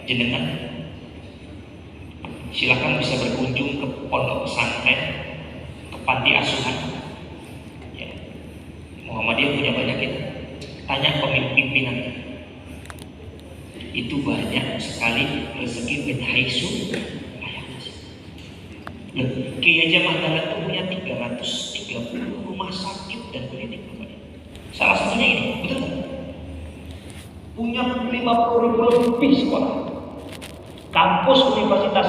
jenengan silakan bisa berkunjung ke pondok pesantren, ke panti asuhan. Ya. Muhammadiyah punya banyak itu. Tanya pemimpinannya. Itu banyak sekali rezeki min haitsu la yahtasib. Kiai Haji Ahmad Dahlan itu punya 330 rumah sakit dan klinik. Salah satunya ini, betul kan? Punya 50.000 lebih sekolah. Kampus universitas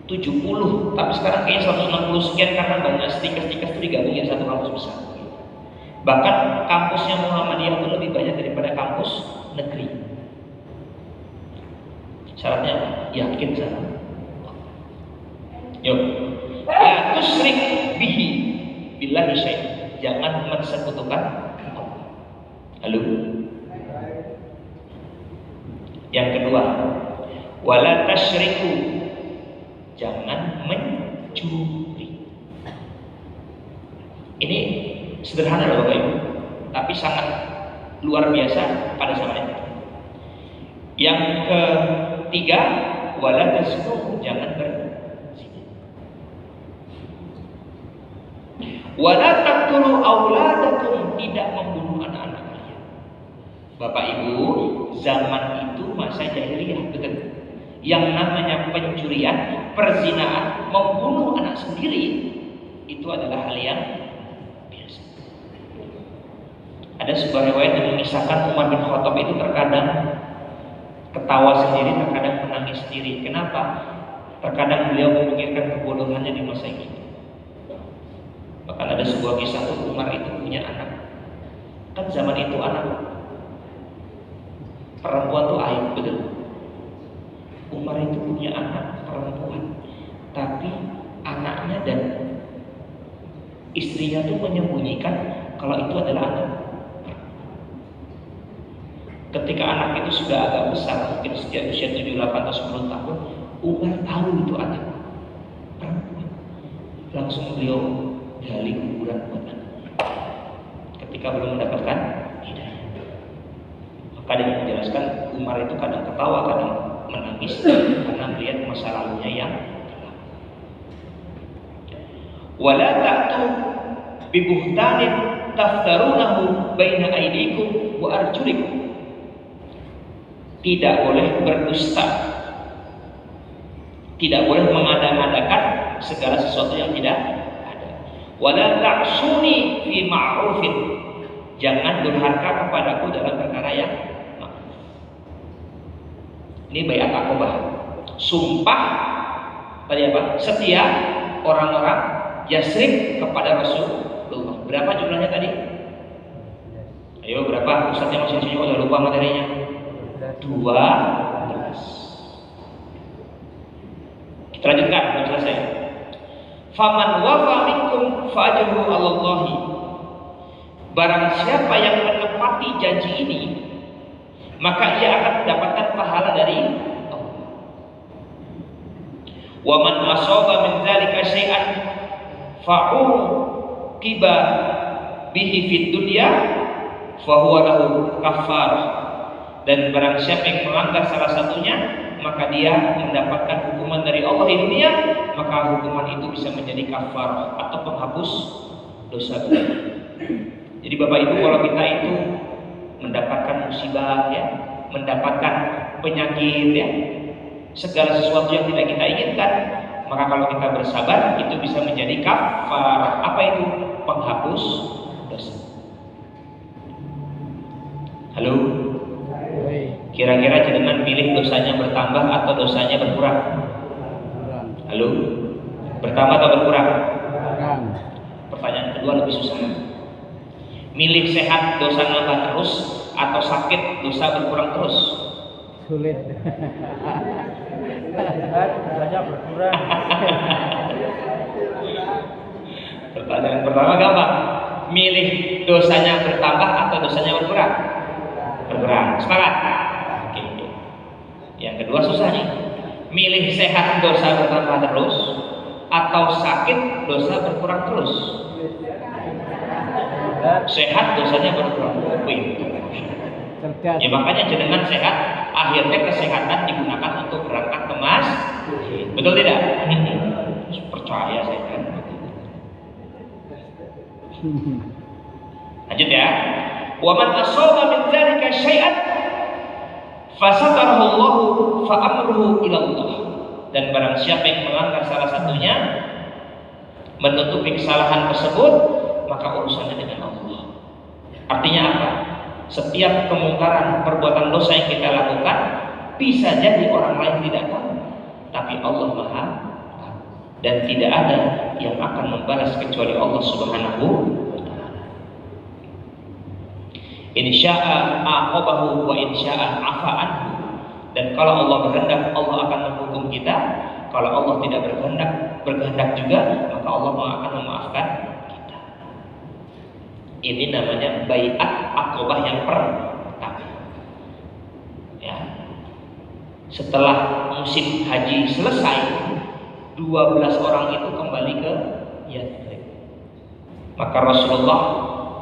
170, tapi sekarang kayaknya 160 sekian karena banyak stiker-stiker itu digabungin satu kampus besar. Bahkan kampusnya Muhammadiyah itu lebih banyak daripada kampus negeri. Syaratnya apa? Yakin sama. Yuk. La tusyrik bihi billahi syai'. Jangan mensekutukan Allah. Halo. Yang kedua, wala tasyriku. Jangan mencuri. Ini sederhana loh Bapak Ibu, tapi sangat luar biasa pada zamannya. Yang ketiga, wala tasnu, jangan berzina. Wala taqtulu auladakum, tidak membunuh anak-anak kalian. Bapak Ibu, zaman itu masa jahiliyah, betul. Yang namanya pencurian, perzinahan, membunuh anak sendiri itu adalah hal yang biasa. Ada sebuah riwayat yang mengisahkan Umar bin Khattab itu terkadang ketawa sendiri, terkadang menangis sendiri. Kenapa? Terkadang beliau memikirkan kebodohannya di masa itu. Bahkan ada sebuah kisah tuh Umar itu punya anak. Kan zaman itu anak perempuan tuh aib, betul. Umar itu punya anak perempuan, tapi anaknya dan istrinya tuh menyembunyikan kalau itu adalah anak. Ketika anak itu sudah agak besar, mungkin sejak usia 7, 8 atau 10 tahun, Umar tahu itu anak perempuan. Langsung beliau gali kuburan buat anaknya. Ketika belum mendapatkan hidayah, maka dia menjelaskan Umar itu kadang ketawa, kadang menangis karena melihat masa lalunya yang gelap. Wala ta'tu bi buhtanin taftarunahu baina aydikum wa arjulikum. Tidak boleh berdusta, tidak boleh mengada-ngadakan segala sesuatu yang tidak ada. Wala ta'suni fi ma'rufin, jangan durhaka kepadaku dalam perkara yang ma'ruf. Ini baiat Aqabah, sumpah tadi apa? Setia orang-orang Yasrib kepada Rasulullah. Berapa jumlahnya tadi? Ayo berapa? Ustaznya masih sini udah lupa materinya. 12. Kita lanjutkan, belum selesai. Faman wafa minkum fa'ajruhu 'alallahi. Barang siapa yang menepati janji ini, maka ia akan mendapatkan pahala dari Allah. Wa man asaba min dzalika syai'an fa'uqiba bihi fid dunya fa huwa lahu kafarah. Dan barang siapa yang melanggar salah satunya, maka dia mendapatkan hukuman dari Allah di dunia, maka hukuman itu bisa menjadi kafarah atau penghapus dosa. Jadi Bapak Ibu, kalau kita itu mendapatkan musibah ya, mendapatkan penyakit ya, segala sesuatu yang tidak kita inginkan, maka kalau kita bersabar itu bisa menjadi kafarah. Apa itu? Penghapus dosa. Halo? Kira-kira jenengan pilih dosanya bertambah atau dosanya berkurang? Halo? Bertambah atau berkurang? Pertanyaan kedua lebih susah. Milih sehat dosa nambah terus atau sakit dosa berkurang terus? Sulit. Dosanya berkurang. Pertanyaan pertama gampang. Milih dosanya bertambah atau dosanya berkurang? Berkurang. Semangat. Oke. Yang kedua susah nih. Milih sehat dosa bertambah terus atau sakit dosa berkurang terus? Sehat dosanya berkurang. cerdas. Ya makanya jenengan sehat, akhirnya kesehatan digunakan untuk berangkat ke masjid. Betul tidak? Percaya saya kan. Lanjut ya. Wa man asaba min dzalika syai'an fasatarahu Allah fa amruhu ila Allah. Dan barang siapa yang melanggar salah satunya, menutupi kesalahan tersebut, maka urusannya dengan Allah. Artinya apa? Setiap kemungkaran perbuatan dosa yang kita lakukan bisa jadi orang lain tidak tahu, tapi Allah Maha tahu. Dan tidak ada yang akan membalas kecuali Allah Subhanahu wa taala. In syaa aqabahu wa in syaa afa anhu. Dan kalau Allah berkehendak, Allah akan menghukum kita. Kalau Allah tidak berkehendak juga, maka Allah akan memaafkan kita. Ini namanya baiat aqabah yang pertama. Ya. Setelah musim haji selesai, 12 orang itu kembali ke Yathrib. Maka Rasulullah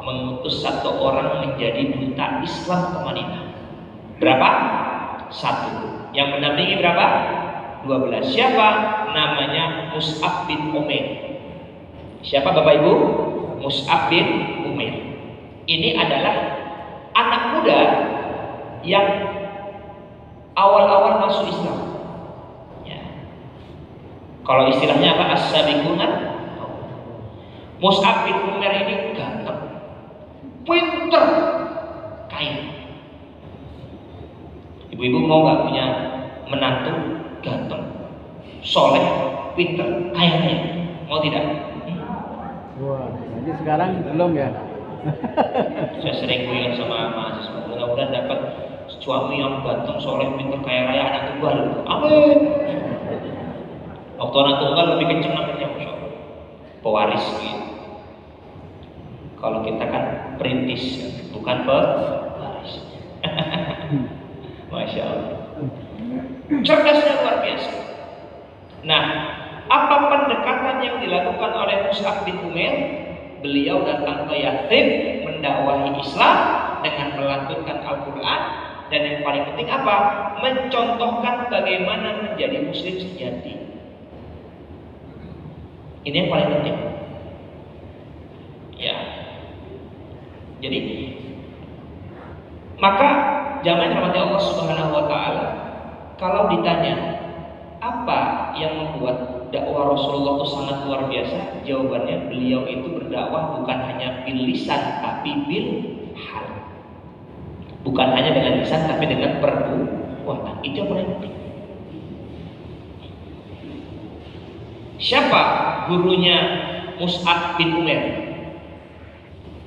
mengutus satu orang menjadi duta Islam ke Madinah. Berapa? 1. Yang mendampingi berapa? 12. Siapa? Namanya Mus'ab bin Umair. Siapa Bapak Ibu? Mus'ab bin Umair. Ini adalah anak muda yang awal-awal masuk Islam. Ya. Kalau istilahnya apa? As-sabiquna. Mus'ab bin Umair ini ganteng, pinter, kaya. Ibu-ibu mau nggak punya menantu ganteng, soleh, pinter, kaya? Mau tidak? Wah, jadi sekarang belum ya? Saya sering guyon sama mahasiswa, mudah-mudahan dapat suami yang ganteng, soleh, pinter, kaya raya, anak tunggal. Amin. Waktu anak tunggal lebih kenceng namanya, pewaris gitu. Kalau kita kan perintis, bukan pewaris. Masya Allah. Cerdasnya luar biasa. Nah, apa pendekatan yang dilakukan oleh Mus'ab bin Umair? Beliau datang ke Yathrib mendakwahi Islam dengan melantunkan Al-Quran, dan yang paling penting apa? Mencontohkan bagaimana menjadi Muslim sejati. Ini yang paling penting. Ya. Jadi, maka jamaah rahmati Allah Subhanahu wa taala, kalau ditanya apa yang membuat dakwah Rasulullah itu sangat luar biasa, jawabannya beliau itu berdakwah bukan hanya bil lisan tapi bil hal. Bukan hanya dengan lisan tapi dengan perbuatan. Itu yang paling penting. Siapa gurunya Mus'ab bin Umair?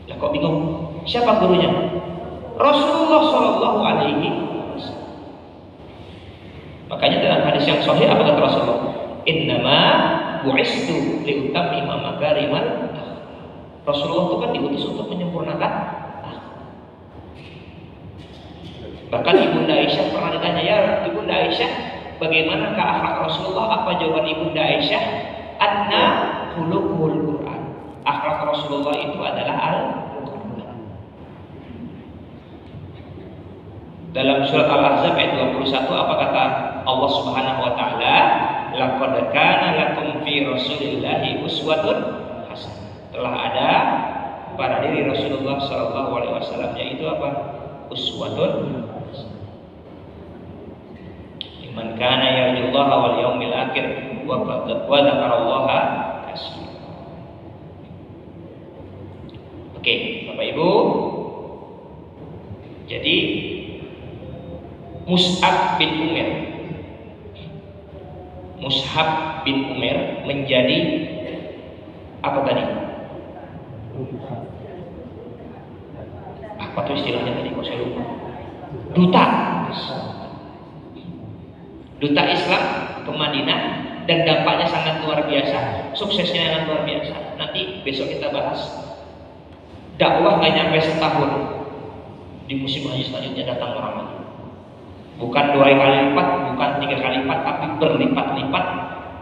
Lah kok bingung? Siapa gurunya? Rasulullah Shallallahu Alaihi Wasallam. Makanya dalam hadis yang sahih apa kata Rasulullah? Innama bu'istu liutammima makarimal akhlaq. Rasulullah itu kan diutus untuk menyempurnakan akhlak. Bahkan Ibunda Aisyah pernah ditanya, ya Ibunda Aisyah, bagaimanakah akhlak Rasulullah? Apa jawaban Ibunda Aisyah? Anna khuluqul Quran. Akhlak Rasulullah itu adalah Al-Quran. Dalam surat Al-Ahzab ayat 21 apa kata Allah Subhanahu wa taala? Laqad kana lakum fi Rasulillahi uswatun hasanah. Telah ada pada diri Rasulullah sallallahu alaihi wasallam, yaitu apa? Uswatun hasanah. Liman kana yarjullaha wal yaumil akhir wa dzakarallaha katsiran. Oke, Bapak Ibu. Jadi Mus'ab bin Umair menjadi apa tadi? Apa tuh istilahnya tadi? Kok saya lupa? Duta Islam ke Madinah, dan dampaknya sangat luar biasa, suksesnya sangat luar biasa. Nanti besok kita bahas. Dakwah nggak nyampe setahun, di musim haji selanjutnya datang orang lagi. Bukan 2 kali lipat, bukan 3 kali lipat, tapi berlipat-lipat.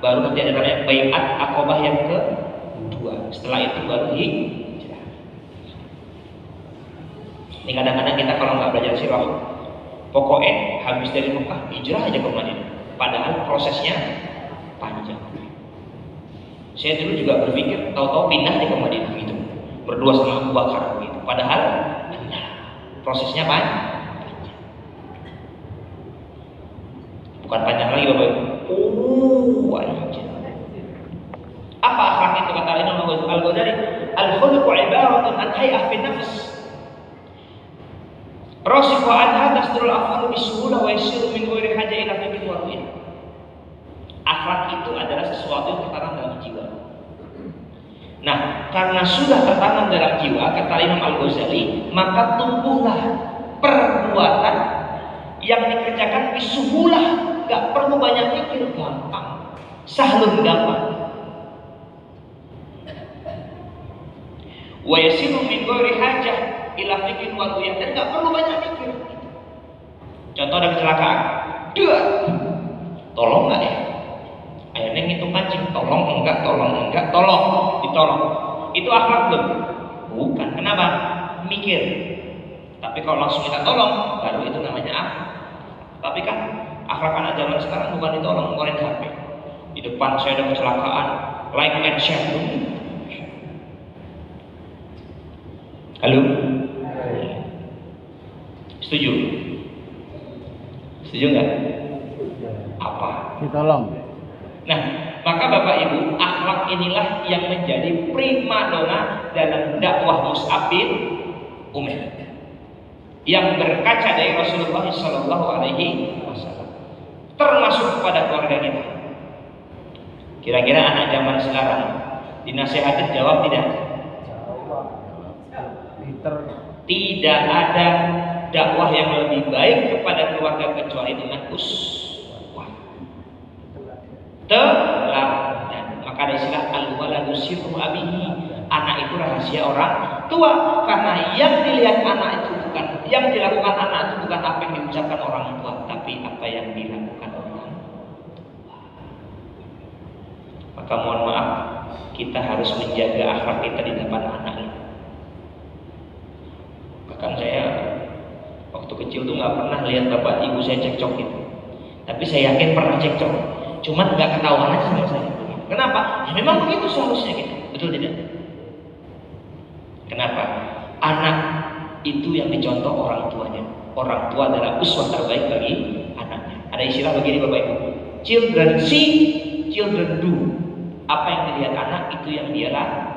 Baru nanti ada namanya baiat aqabah yang kedua. Setelah itu baru hijrah. Ini kadang-kadang kita kalau nggak belajar sirah, pokoknya habis dari Mekah hijrah aja ke Madinah. Padahal prosesnya panjang. Saya dulu juga berpikir, tahu-tahu pindah ke Madinah gitu, berdua sama Abu Bakar gitu. Padahal prosesnya panjang. Bukan panjang lagi Bapak Ibu. Panjang. Apa akhlak itu kata Imam Al-Ghazali? Al-khuluqu ibaratun an hay'ah fi nafs. Rasikhu anha tasdurul af'alu bisuhulah wa yasiru min ghairi haja ila fikr wa ru'yah. Akhlak itu adalah sesuatu yang tertanam dalam jiwa. Nah, karena sudah tertanam dalam jiwa, kata Imam Al-Ghazali, maka tumbuhlah perbuatan yang dikerjakan bisuhulah, gak perlu banyak mikir, gampang, sahlun, gampang. Wa yasiru min ghairi hajah ila fikr wa ru'yah, dan gak perlu banyak mikir. Contoh ada kecelakaan, tolong nggak ya? Akhirnya ngitung kancing, tolong enggak, ditolong. Itu akhlak belum? Bukan. Kenapa? Mikir. Tapi kalau langsung kita tolong, baru itu namanya akhlak. Tapi kan akhlak anak zaman sekarang bukan ditolong, ngeluarin HP. Di depan saya ada kecelakaan, like and share. Halo? Setuju? Setuju nggak? Apa? Ditolong. Nah, maka Bapak Ibu, akhlak inilah yang menjadi primadona dalam dakwah Mus'ab bin Umair yang berkaca dari Rasulullah Sallallahu Alaihi Wasallam, termasuk kepada keluarga kita. Kira-kira anak zaman sekarang dinasihatin jawab tidak? Tidak ada dakwah yang lebih baik kepada keluarga kecuali dengan uswah, teladan. Maka ada istilah al-waladu sirru abihi, anak itu rahasia orang tua, karena yang dilihat anak itu bukan, yang dilakukan anak itu bukan apa yang diucapkan orang tua, tapi apa yang dilakukan orang tua. Maka mohon maaf, kita harus menjaga akhlak kita di depan anak ini. Bahkan saya waktu kecil tuh nggak pernah lihat bapak ibu saya cekcok gitu, tapi saya yakin pernah cekcok, cuman nggak ketahuan aja sama saya. Kenapa? Ya memang begitu seharusnya gitu, betul tidak? Kenapa? Anak itu yang dicontoh orang tuanya. Orang tua adalah uswah terbaik bagi anaknya. Ada istilah begini Bapak Ibu, children see, children do. Apa yang dilihat anak itu yang dia lakukan.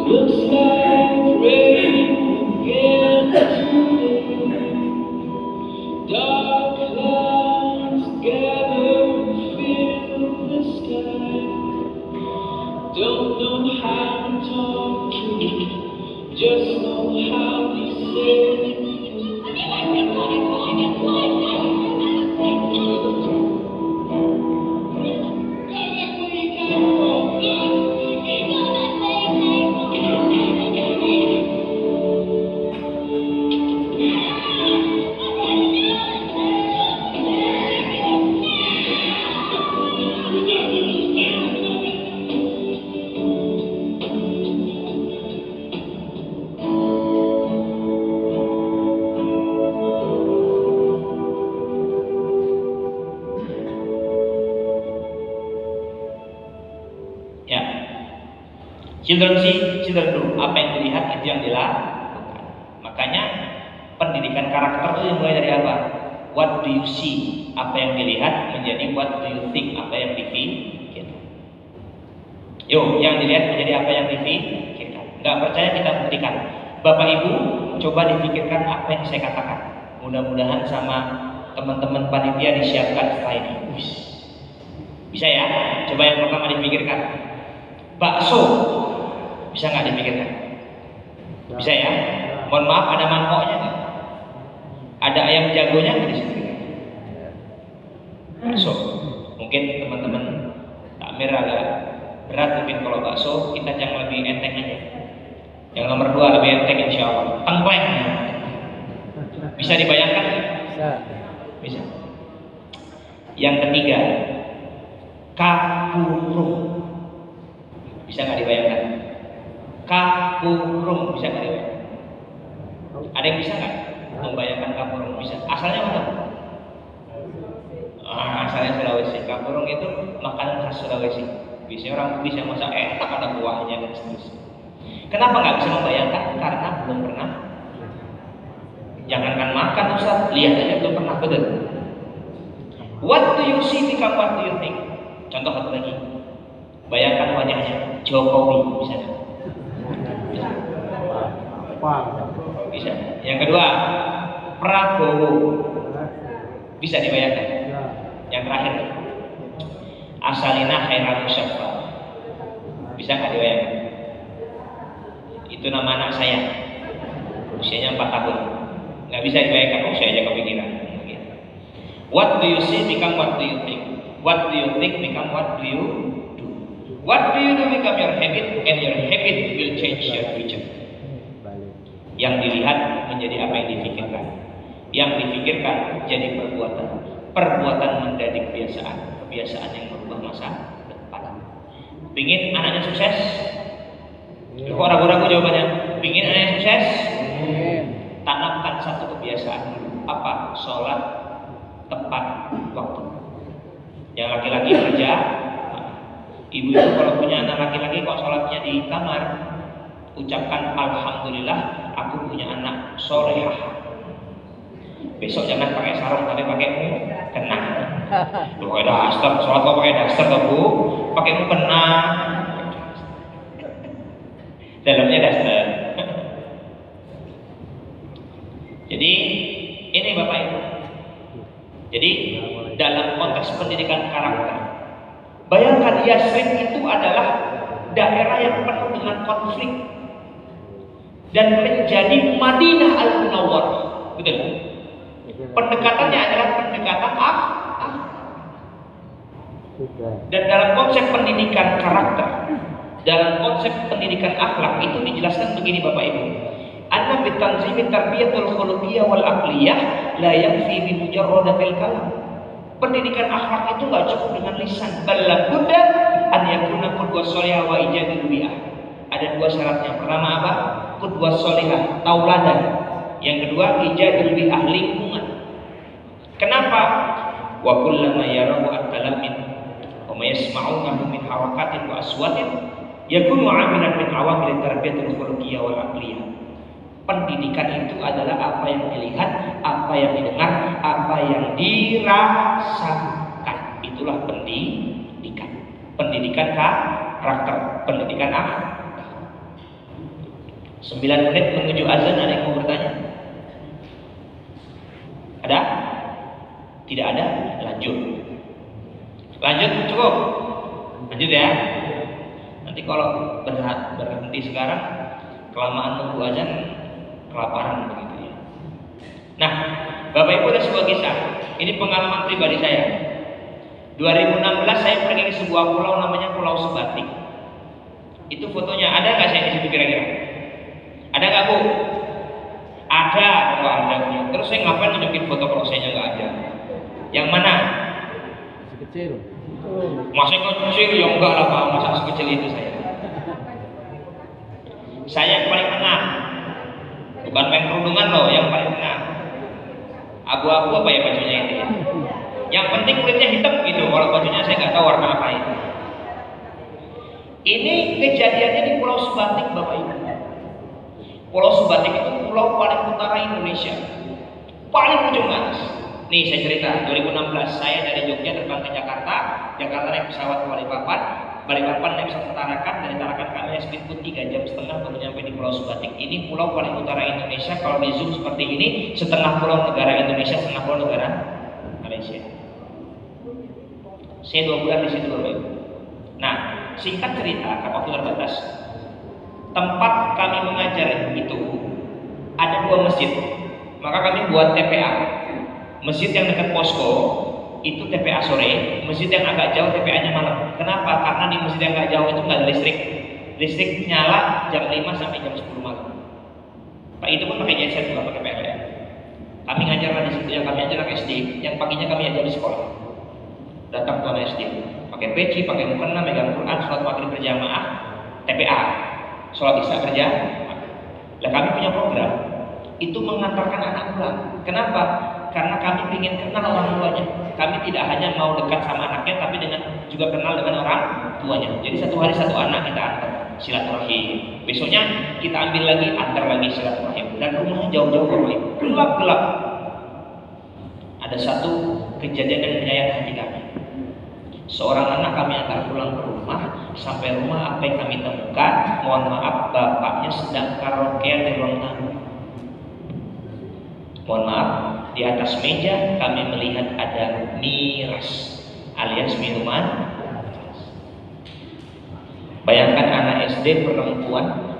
Looks like rain again today. Dark clouds gather and fill the sky. Don't know how to talk to you, just know how to say Children see, children do. Apa yang dilihat itu yang dilakukan. Makanya pendidikan karakter itu mulai dari apa? What do you see? Apa yang dilihat menjadi what do you think? Apa yang dipikirkan. Yuk, yang dilihat menjadi apa yang dipikirkan. Nggak percaya kita buktikan. Bapak Ibu, coba dipikirkan apa yang saya katakan. Mudah-mudahan sama teman-teman panitia disiapkan setelah ini. Bisa ya? Coba yang pertama dipikirkan. Bakso. Bisa nggak dipikirkan? Bisa ya? Mohon maaf, ada mangkoknya nggak? Ada ayam jagonya nggak di sini? Bakso. Mungkin teman-teman takmir agak berat mungkin kalau bakso, kita yang lebih enteng aja. Yang nomor 2 lebih enteng insya Allah. Tengkleng. Bisa dibayangkan? Bisa. Bisa. Yang ketiga, kapurung. Bisa nggak dibayangkan? Kapurung bisa nggak ya? Ada yang bisa nggak membayangkan kapurung? Bisa. Asalnya mana? Asalnya Sulawesi. Kapurung itu makanan khas Sulawesi. Biasanya orang bisa masak enak, ada buahnya dan seterusnya. Kenapa nggak bisa membayangkan? Karena belum pernah. Jangankan makan Ustaz, lihat aja belum pernah, betul. What do you see become what do you think? Contoh satu lagi. Bayangkan wajahnya Jokowi misalnya. Bisa. Yang kedua, Prabowo. Bisa dibayangkan. Yang terakhir, Asalina Khairan Musyafa. Bisa nggak dibayangkan? Itu nama anak saya. Usianya 4 tahun. Nggak bisa dibayangkan. Oh, saya aja kepikiran. What do you see become what do you think? What do you think become what do you do? What do you do become your habit, and your habit will change your future. Yang dilihat menjadi apa yang difikirkan. Yang difikirkan jadi perbuatan. Perbuatan menjadi kebiasaan. Kebiasaan yang merubah masa depan. Pingin anaknya sukses? Kok ragu-ragu jawabannya? Pingin anaknya sukses? Tanamkan satu kebiasaan dulu. Apa? Sholat tepat waktu. Yang laki-laki kerja, ibu itu kalau punya anak laki-laki kok sholatnya di kamar, ucapkan alhamdulillah aku punya anak solehah. Besok jangan pakai sarung tapi pakai mukena. Lu pakai daster, sholat kok pakai daster toh bu? Pakai mukena. Dalamnya daster. Jadi ini Bapak Ibu. Jadi dalam konteks pendidikan karakter, bayangkan Yasrib itu adalah daerah yang penuh dengan konflik dan menjadi Madinah Al-Munawwarah. Betul? Pendekatannya adalah pendekatan dan dalam konsep pendidikan karakter, dalam konsep pendidikan akhlak itu dijelaskan begini Bapak Ibu. Anna bitanzimi tarbiyatul khuluqiyah wal aqliyah la yakfi bi mujarradatil kalam. Pendidikan akhlak itu enggak cukup dengan lisan, bal labudda an yakuna qudwah shalihah wa ijadul bi'ah. Ada 2 syaratnya. Pertama apa? Qudwah shalihah, tauladan. Yang kedua ijadul bi'ah, lingkungan. Kenapa? Wa kullama yarahu at-talamin wa ma yasma'unahu min harakatin wa aswatin yakunu 'amilan min awamil tarbiyatul khuluqiyah wal aqliyah. Pendidikan itu adalah apa yang dilihat, apa yang didengar, apa yang dirasakan. Itulah pendidikan. Pendidikan karakter, pendidikan akhlak. 9 menit menuju azan, ada yang mau bertanya? Ada? Tidak ada? Lanjut. Lanjut cukup. Lanjut ya. Nanti kalau berhenti sekarang, kelamaan nunggu azan, kelaparan begitu ya. Nah, Bapak Ibu ada sebuah kisah. Ini pengalaman pribadi saya. 2016 saya pergi ke sebuah pulau namanya Pulau Sebatik. Itu fotonya ada nggak saya di situ kira-kira? Ada nggak Bu? Ada, kalau ada. Terus saya ngapain nunjukin foto kalau saya nggak ada? Yang mana? Masih kecil. Masih kecil ya enggak lah Pak, masa sekecil itu saya. Saya yang paling tengah. Bukan peng kerudungan loh, yang paling tengah. Abu-abu apa ya bajunya itu ya? Yang penting kulitnya hitam gitu. Kalau bajunya saya nggak tahu warna apa itu. Ini kejadiannya di Pulau Sebatik Bapak Ibu. Pulau Sebatik itu pulau paling utara Indonesia, paling ujung atas. Nih saya cerita, 2016 saya dari Jogja terbang ke Jakarta, Jakarta naik pesawat ke Balikpapan naik pesawat ke Tarakan, dari Tarakan ke alias speedboat 3,5 jam baru nyampe di Pulau Sebatik. Ini pulau paling utara Indonesia. Kalau di zoom seperti ini, setengah pulau negara Indonesia, setengah pulau negara Malaysia. Saya 2 bulan di situ Bapak Ibu. Nah, singkat cerita, karena waktu terbatas, tempat kami mengajar itu ada 2 masjid. Maka kami buat TPA. Masjid yang dekat posko itu TPA sore, masjid yang agak jauh TPA-nya malam. Kenapa? Karena di masjid yang agak jauh itu nggak ada listrik. Listrik nyala jam 5 sampai jam 10 malam. Pak itu pun pakai genset, bukan pakai PLN. Kami ngajar di situ, yang kami ajar anak SD, yang paginya kami ajar di sekolah. Datang tuan SD, pakai peci, pakai mukena, megang Quran, sholat maghrib berjamaah, TPA. sholat isya berjamaah. Lah kami punya program itu mengantarkan anak pulang. Kenapa? Karena kami ingin kenal orang tuanya. Kami tidak hanya mau dekat sama anaknya, tapi juga kenal dengan orang tuanya. Jadi satu hari satu anak kita antar silaturahim. Besoknya kita ambil lagi, antar lagi silaturahim. Dan rumahnya jauh-jauh Bapak Ibu, gelap-gelap. Ada satu kejadian yang menyayat hati kami. Seorang anak kami antar pulang ke rumah. Sampai rumah apa yang kami temukan? Mohon maaf, bapaknya sedang karaokean di ruang tamu. Mohon maaf, di atas meja kami melihat ada miras alias minuman. Bayangkan anak SD perempuan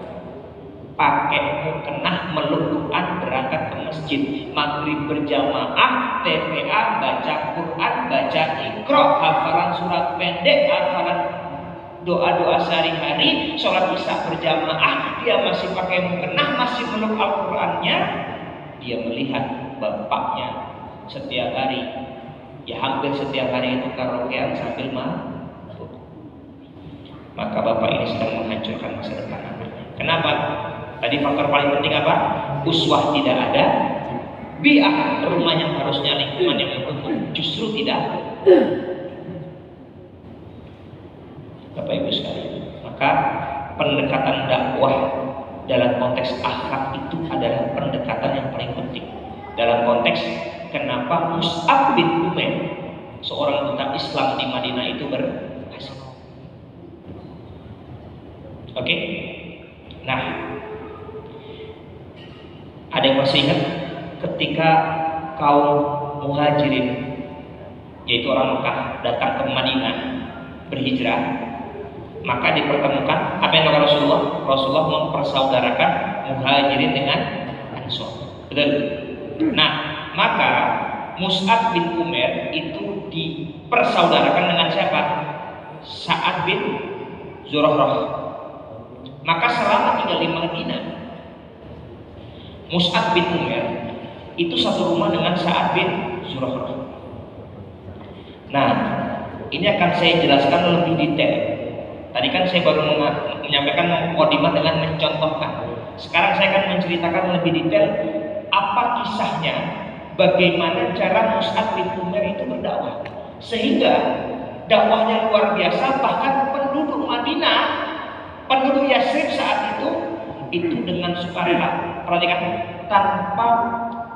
pakai mukena meluk-lukan berangkat ke masjid, maghrib berjamaah, TPA, baca Quran, baca Iqra, hafalan surat pendek, hafalan doa-doa sehari-hari, sholat isya berjamaah, dia masih pakai mukena, masih meluk Al-Qurannya. Dia melihat bapaknya setiap hari, ya hampir setiap hari itu karaokean sambil mabuk. Maka bapak ini sedang menghancurkan masa depan anaknya. Kenapa? Tadi faktor paling penting apa? Uswah tidak ada, bi'ah, rumah yang harusnya lingkungan yang mendukung justru tidak ada. Bapak Ibu sekalian, maka pendekatan dakwah dalam konteks akhlak itu adalah pendekatan yang paling penting. Dalam konteks kenapa Mus'ab bin Umair, seorang duta Islam di Madinah itu berhasil. Oke? Nah, ada yang masih ingat ketika kaum Muhajirin, yaitu orang Mekah, datang ke Madinah berhijrah, maka dipertemukan apa yang dilakukan Rasulullah? Rasulullah mempersaudarakan Muhajirin dengan Ansor. Betul? Nah, maka Mus'ab bin Umair itu dipersaudarakan dengan siapa? Sa'ad bin Zurarah. Maka selama tinggal di Madinah, Mus'ab bin Umair itu satu rumah dengan Sa'ad bin Zurarah. Nah, ini akan saya jelaskan lebih detail. Tadi kan saya baru menyampaikan mukadimah dengan mencontohkan. Sekarang saya akan menceritakan lebih detail apa kisahnya, bagaimana cara Mus'ab bin Umair itu berdakwah, sehingga dakwahnya luar biasa. Bahkan penduduk Madinah, penduduk Yasrib saat itu dengan sukarela, perhatikan, tanpa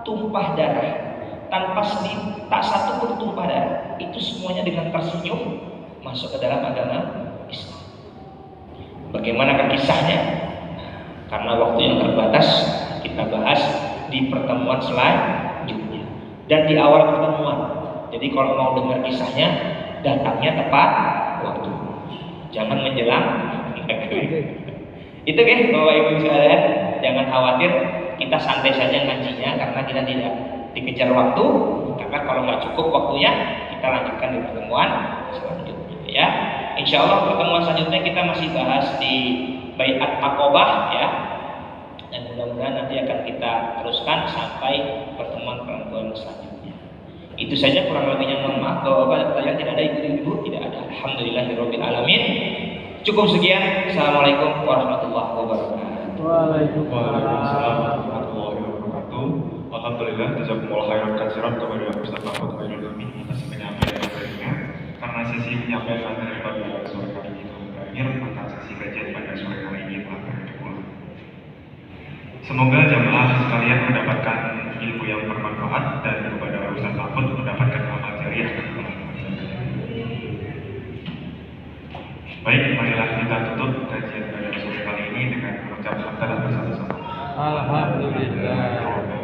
tumpah darah, tanpa sedih, tak satu pun tumpah darah, itu semuanya dengan tersenyum masuk ke dalam agama Islam. Bagaimana kisahnya? Karena waktu yang terbatas, kita bahas di pertemuan selanjutnya dan di awal pertemuan. Jadi kalau mau dengar kisahnya, datangnya tepat waktu, jangan menjelang itu kan Bapak Ibu sekalian. Jangan khawatir, kita santai saja ngajinya karena kita tidak dikejar waktu. Karena kalau nggak cukup waktunya, kita lanjutkan di pertemuan selanjutnya ya. Insya Allah pertemuan selanjutnya kita masih bahas di Bai'at Aqobah ya, dan mudah-mudahan nanti akan kita teruskan sampai pertemuan selanjutnya. Itu saja, kurang lebihnya mohon maaf. Bapak-bapak yang tidak ada, ibu-ibu tidak ada. Alhamdulillahirabbil alamin. Cukup sekian. Assalamualaikum warahmatullahi wabarakatuh. Waalaikumsalam warahmatullahi wabarakatuh. Alhamdulillah, jazakumullah khairan katsiran kepada Ustaz Mahfud Khairul Amin atas penyampaian materinya. Karena sesi penyampaian materi pada sore hari ini telah berakhir, maka sesi kajian pada sore hari ini telah berakhir. Semoga jamaah sekalian mendapatkan ilmu yang bermanfaat dan kepada Ustaz Mahfud mendapatkan amal jariah. Baik, marilah kita tutup kajian pada sore kali ini dengan mengucap hamdalah bersama-sama. Alhamdulillah.